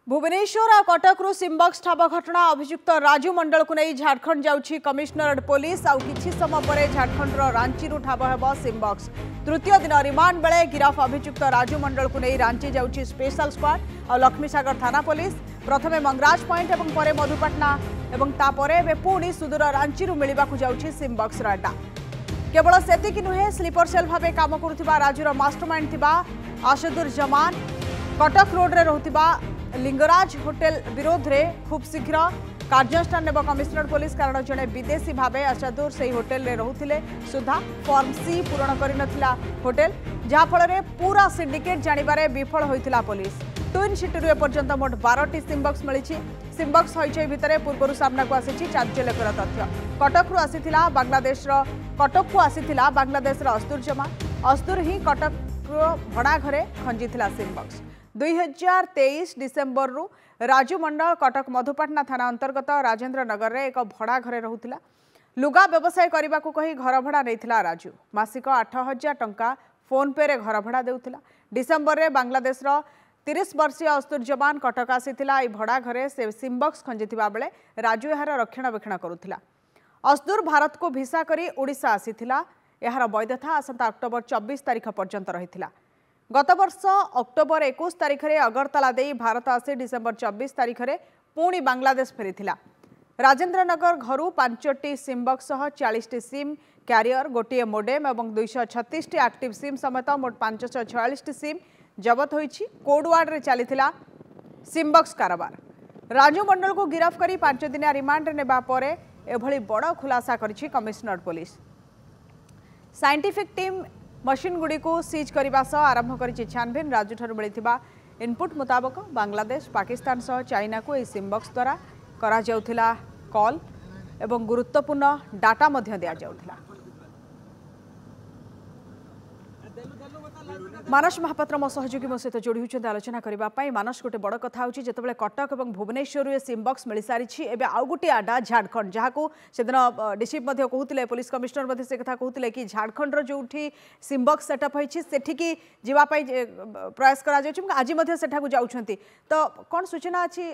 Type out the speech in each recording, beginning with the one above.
भुवनेश्वर और कटकू सिम्बक्स ठाब घटना अभियुक्त राजू मंडल को नहीं झारखंड जाऊँगी कमिशनरेट पुलिस आउ कि समय पर झारखंड रांची ठाब हो सिम्बक्स तृतीय दिन रिमांड बेले गिरफ अभियुक्त राजू मंडल को नहीं रांची जाऊँगी स्पेशल स्क्वाड और लक्ष्मीसागर थाना पुलिस प्रथमे मंगराज पॉइंट और पर मधुपाटना और पुणी सुदूर रांची मिलवा जाऊँगी सिम्बक्स अड्डा केवल सेतिक नुहे स्लीपर सेल भाव काम करुवा राजूर मास्टरमाइंड थिबा आशदुर जमान कटक रोड्रे रोहुथिबा लिंगराज होटेल विरोध में खूब शीघ्र कार्यानुष्ठान नेब कमिशनरेट पुलिस कारण जड़े विदेशी भाव असादुर से होटेल रे रहुथिले सुधा फॉर्म सी पूरण करनथिला होटेल जहाँफल पूरा सिंडिकेट जानिबारे विफल होइथिला पुलिस ट्विन सिटी एपर्यंत मोट 12टी सिम्बक्स मिली सिम्बक्स हईचई भितर पूर्व सामना को आसी चांचल्यकर तथ्य कटकू आसीथिला बांग्लादेश कटक को आसीथिला बांग्लादेश अस्तुर जमा अस्तुर ही कटक भड़ा घरे खंजीथिला सिम्बक्स 2023 डिसेम्बर रु राजू मंडल कटक मधुपाटना थाना अंतर्गत राजेंद्र नगर रे एक भड़ा घरे रहुथिला लुगा व्यवसाय करने को कही घर भड़ा नहीं राजू मासिक 8,000 टंका फोन पे रे घर भड़ा देउथिला डिसेम्बर रे बांग्लादेश 30 वर्षीय अस्तुर जवान कटक आसीथिला ई भड़ा घरे से सिम्बक्स खंजीथिबा बेले राजू यार रक्षणाबेक्षण करुथिला अस्तुर भारत को भिसा करी ओडिशा आसीथिला यार वैधता आसंता अक्टोबर 24 तारिख पर्यंत रहिथिला गत वर्ष अक्टोबर 21 तारिख में अगरतला दे भारत आसी डिसेम्बर 24 तारिख में पुणी बांग्लादेश फेरी राजेंद्र नगर घर 5टी सिम्बक्स 40टी सिम क्यारियर गोटे मोडेम और 236 एक्टिव सिम समेत मोट 546 सिम जबत होईछि कोडवार्ड रे चलीथिला सिम्बक्स कारोबार राजू मंडल को गिरफ्त करी 5 दिनिया रिमांड नेबा परे एभली बड़ खुलासा करिछि commissionerate police scientific team machine गुड़ी को सीज करने सह आरंभ कर छानभिन राजू ठार मिलता इनपुट मुताबक बांग्लादेश पाकिस्तान सह चाइना को यह सिम्बक्स द्वारा करा जाउथिला कॉल एवं गुरुत्वपूर्ण डाटा मध्य दिया जाउथिला। मानस महापात्र मो सहयोगी मो सहित जोड़ी होती आलोचना करने मानस गोटे बड़ कथा होची जितेबाला कटक और भुवनेश्वर ये सिम्बक्स मिल सारी एवं आउ गोटे आडा झारखंड जहाँ को सेदिन डीसीपी कहते पुलिस कमिशनर से कथा कहते कि झारखंड जो सिम्बक्स सेटअप होती सेठिकी जावाई प्रयास आज जाऊँच तो कौन सूचना अच्छी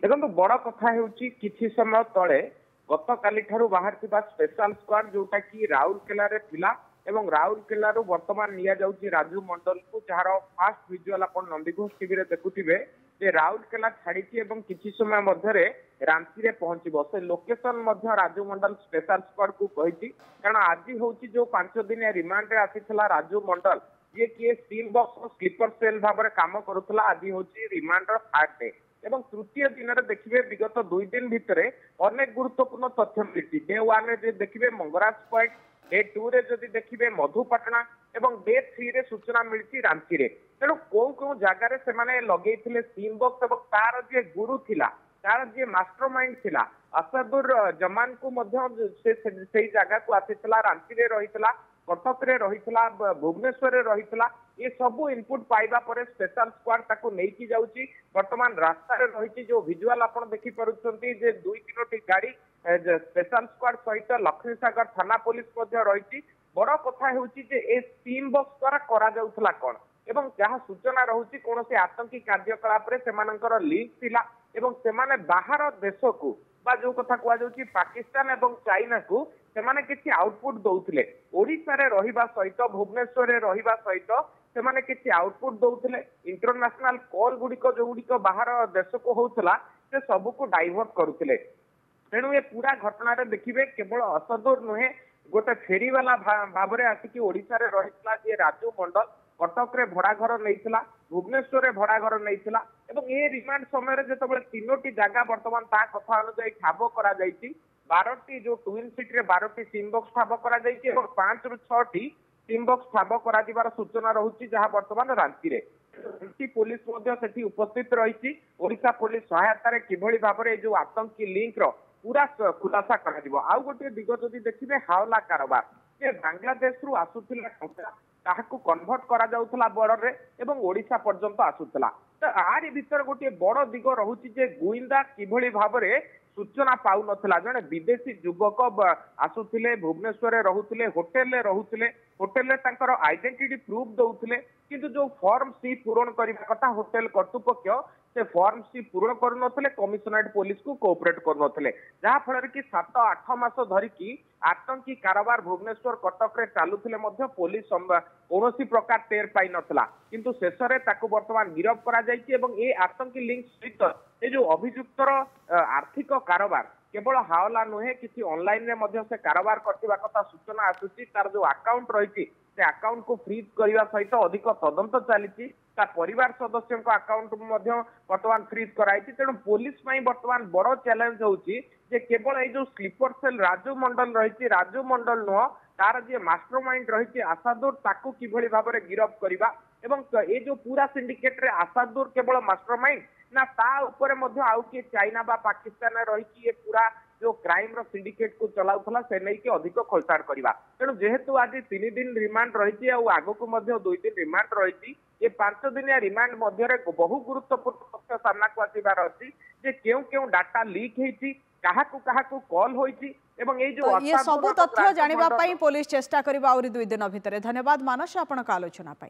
देखो बड़ कथा कि समय तले गत काली बाहर स्पेशल स्क्वाड जोटा कि राउरकेला थिला एवं राउरकेला वर्तमान निया जाउची राजू मंडल को जार फास्ट विजुअल अपन नंदीघोष टीवी रे देखुथिबे जे राउरकेला छाड़ी एवं किछि समय मध्यरे रांची रे पहुंचबो से लोकेशन मध्य राजू मंडल स्पेशल स्क्वाड को कहिछि कारण आज होची जो 5 दिन रिमांड रे आसीथला राजू मंडल जे कि स्टीम बॉक्स और स्लीपर सेल भाबरे काम करूथला आज होची रिमांड रो 8 डे एवं तृतीय दिन में देखिए विगत 2 दिन भितर अनेक गुरुत्वपूर्ण तथ्य मिली डे 1 रे देखिए मंगराज पॉइंट डे 2 रे जदि देखिए मधुपाटना एवं डे 3 रे सूचना मिली रांची रे तेणु कौ जगार से लगे सिम बॉक्स एवं तार जे गुरु थिला तार जे मास्टरमाइंड थिला असदुर जमान को मध्य से जगह को आसीथिला रांची रे रहितला कटक रे रहितला भुवनेश्वर रे रहितला ये सब इनपुट पाइबा पर स्पेशल स्क्वाड ताको नेकी जाउची वर्तमान रास्ता रे रहिची जो विजुअल आपण देखि परुछंती जे 2-3टी गाड़ी स्पेशल स्क्वाड सहित लक्ष्मीसागर थाना पुलिस मध्य रहिची बड़ कथा हेउची जे ए टीम बॉक्स द्वारा करा जाउथला कोन एवं जहाँ सूचना रहुची कोनोसी आतंकी कार्यकलाप रे सेमानंकर लिंक थिला एवं सेमाने बाहर देश को बा जो कथा कुआ जाउची पाकिस्तान एवं चाइना को सेमाने किछि आउटपुट दउथिले ओडिसा रे रहिबा सहित भुवनेश्वर रे रहिबा सहित सेमाने किछि आउटपुट दउथिले इंटरनेशनल कॉल गुडिको जो गुडिको बाहर देश को होउथला से सब को डाइवर्ट करुथिले तेणु ये पूरा घटना रे देखिबे केवल असदुर नुहे गोटे फेरी वाला भाव में आसिक ओडिशा रे रहितला जे राजू मंडल कटक रे भड़ा घर नैथिला भुवनेश्वर रे भड़ा घर नैथिला एवं ये रिमांड समय जेतबेले 3टी जगह वर्तमान ता कथा अनुसार ठाब करा जायछि 12टी जो ट्विन सिटी रे 12टी सिम्बक्स ठाब करा जायछि एवं 5 रु 6टी सिम्बक्स ठाब करा दिबार सूचना रहुछि जहाँ वर्तमान रांची रे रांची पुलिस मध्य सेठी उपस्थित रहिछि ओडिशा पुलिस सहायता रे किभଳି भाबरे जो आतंकी लिंक रो पूरा खुलासा करा आउ गोटे दिग जदि देखिए हावला कारोबार जे बांग्लादेश रु आसुथिला टंका ताहाकु कन्वर्ट करा जाउथला बॉर्डर रे एवं ओडिशा पर्यंत आसुथला तो आरी भीतर गोटे बड़ दिग रहुछि जे गुइंदा किभଳି भाबरे सूचना पाउ नथला जने विदेशी युवक आसुथिले भुवनेश्वर रहुथिले होटेल रे तांकर आइडेंटिटी प्रूफ दउथिले किंतु जो फॉर्म सी पूरण करिबा कथा होटेल कर्तृपक्ष से फॉर्म्स टी पूर्ण करुनथले कमिशनरेट पुलिस को कोऑपरेट करुनथले जहा फल कि 7-8 मास धरिकी आतंकी कारोबार भुवनेश्वर कटक रे चालुथिले मध्य पुलिस कौनसी प्रकार टेर पाई नथला किंतु शेष रे ताकू वर्तमान गिरफ करा जायछि एवं ए आतंकी लिंक सहित ए जो अभियुक्तर आर्थिक कारोबार केवल हावला नुहे किसी ऑनलाइन रे मध्य से कारोबार करथिबा कथा सूचना आसुछि तार जो अकाउंट रहिछि से अकाउंट को फ्रीज करने सहित अधिक तदंत चली परिवार सदस्यों अकाउंट बर्तमान फ्रीज कराई तेणु पुलिस बर्तमान बड़ चैलेंज होची जे केवल ये जो स्लीपर सेल राजू मंडल रही राजू मंडल नुह तार जी मास्टरमाइंड रही आशादुर ताकू किभली भाव में गिरफ करवा एवं ये जो पूरा सिंडिकेट रे आशादुर केवल मास्टरमाइंड ना ता ऊपर आउ किए चाइना बा पाकिस्तान रही पूरा जो क्राइम रो सिंडिकेट को चलाउथला से नहीं कि अधिक खोलताड़ करवा तेणु जेहेतु आज 3 दिन रिमांड रही आगु को 2 दिन रिमांड रही ये 5 दिनिया रिमांड मध्य बहु गुरुत्वपूर्ण तथ्य सामना को आसबार अच्छी जे क्यों क्यों डाटा लीक होती काहाकू कॉल होती एवं ये सब तथ्य जानिबा पई पुलिस चेष्टा करिबा और 2 दिन भितर। धन्यवाद मानस आपण आलोचना पाई।